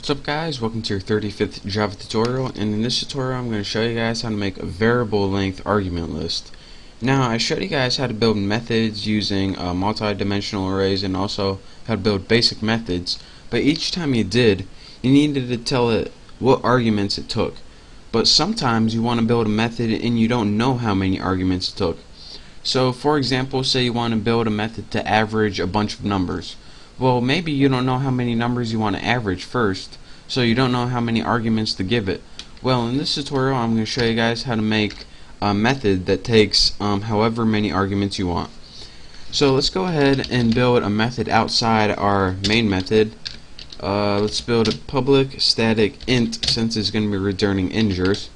What's up guys, welcome to your 35th Java tutorial, and in this tutorial I'm going to show you guys how to make a variable length argument list. Now I showed you guys how to build methods using multi-dimensional arrays and also how to build basic methods, but each time you did, you needed to tell it what arguments it took. But sometimes you want to build a method and you don't know how many arguments it took. So for example, say you want to build a method to average a bunch of numbers. Well, maybe you don't know how many numbers you want to average first, so you don't know how many arguments to give it. Well, in this tutorial I'm going to show you guys how to make a method that takes however many arguments you want. So let's go ahead and build a method outside our main method. Let's build a public static int, since it's going to be returning integers,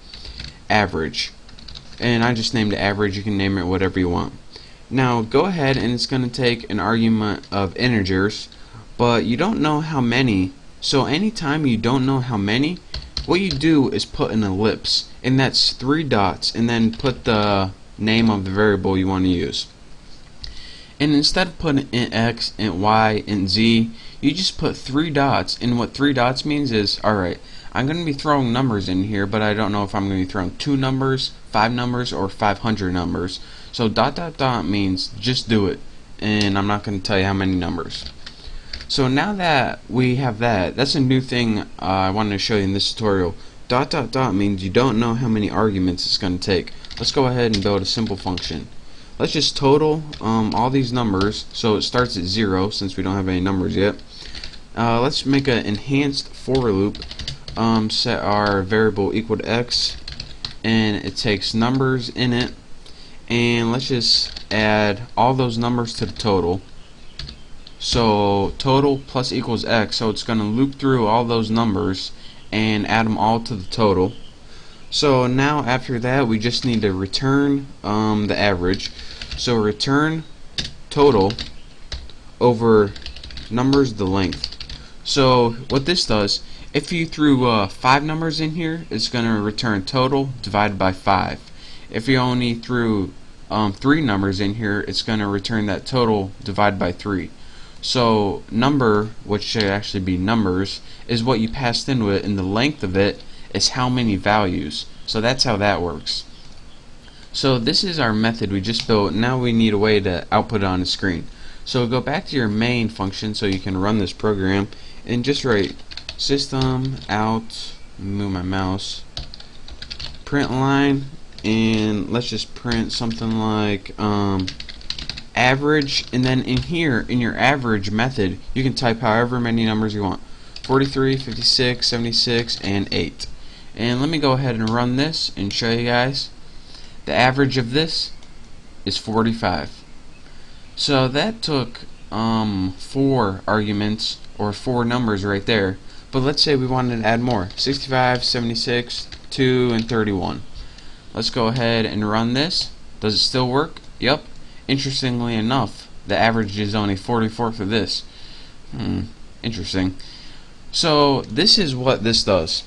average. And I just named it average. You can name it whatever you want. Now go ahead and it's going to take an argument of integers, but you don't know how many. So anytime you don't know how many, what you do is put an ellipse, and that's 3 dots, and then put the name of the variable you want to use. And instead of putting int x, int y, int z, you just put 3 dots, and what 3 dots means is, alright, I'm going to be throwing numbers in here, but I don't know if I'm going to be throwing 2 numbers, 5 numbers, or 500 numbers. So dot dot dot means just do it, and I'm not going to tell you how many numbers. So now that we have that, that's a new thing I wanted to show you in this tutorial. Dot dot dot means you don't know how many arguments it's going to take. Let's go ahead and build a simple function. Let's just total all these numbers, so it starts at 0 since we don't have any numbers yet. Let's make an enhanced for loop. Set our variable equal to x, and it takes numbers in it, and let's just add all those numbers to the total. So total plus equals x, so it's going to loop through all those numbers and add them all to the total. So now after that we just need to return the average. So return total over numbers the length. So what this does, if you threw 5 numbers in here, it's going to return total divided by 5. If you only threw 3 numbers in here, it's going to return that total divided by 3. So number, which should actually be numbers, is what you passed into it, and the length of it is how many values. So that's how that works. So this is our method we just built. Now we need a way to output it on the screen. So go back to your main function so you can run this program, and just write system out, move my mouse, print line, and let's just print something like average, and then in here, in your average method, you can type however many numbers you want, 43, 56, 76, and 8. And let me go ahead and run this and show you guys. The average of this is 45. So that took 4 arguments, or 4 numbers right there. But let's say we wanted to add more, 65, 76, 2, and 31. Let's go ahead and run this. Does it still work? Yep. Interestingly enough, the average is only 44 for this. Interesting. So this is what this does.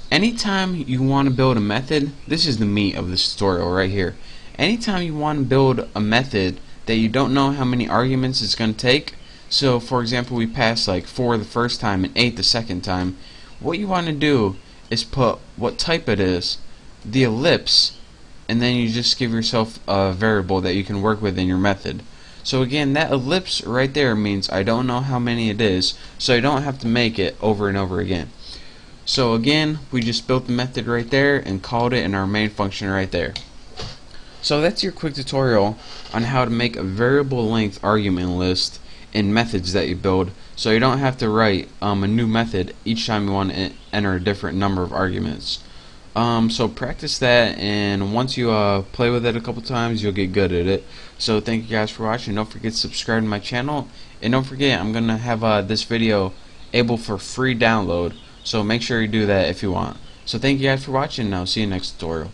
Anytime you want to build a method, this is the meat of this tutorial right here. Anytime you want to build a method that you don't know how many arguments it's going to take, so for example we passed like 4 the first time and 8 the second time, what you want to do is put what type it is, the ellipse, and then you just give yourself a variable that you can work with in your method. So again, that ellipse right there means I don't know how many it is, so I don't have to make it over and over again. So again, we just built the method right there and called it in our main function right there. So that's your quick tutorial on how to make a variable length argument list in methods that you build, so you don't have to write a new method each time you want to enter a different number of arguments. So practice that, and once you play with it a couple times, you'll get good at it. So thank you guys for watching. Don't forget to subscribe to my channel, and don't forget I'm gonna have this video able for free download, so make sure you do that if you want. So thank you guys for watching, and I'll see you next tutorial.